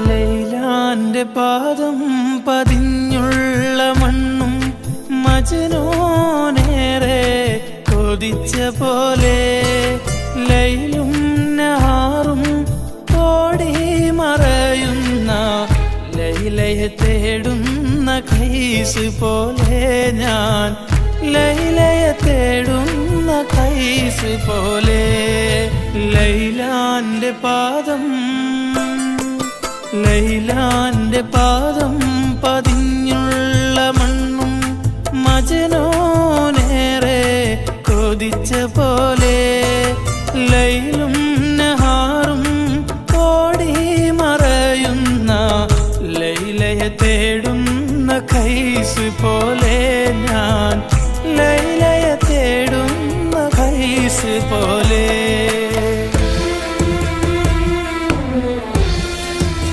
ലൈലാന്റെ പാദം പതിഞ്ഞുള്ള മണ്ണും മജ്നൂനേറെ കൊതിച്ച പോലെ ലൈലും നഹാറും ഓടി മറയുന്ന ലൈലയെ തേടുന്ന കൈസ് പോലെ ഞാൻ ലൈലയെ തേടുന്ന കൈസ് പോലെ ലൈലാന്റെ പാദം പതിഞ്ഞുള്ള മണ്ണും മജ്നൂനേറെ കൊതിച്ച പോലെ ലൈലും നഹാറും ഓടി മറയുന്ന ലൈലയെ തേടുന്ന കൈസ് പോലെ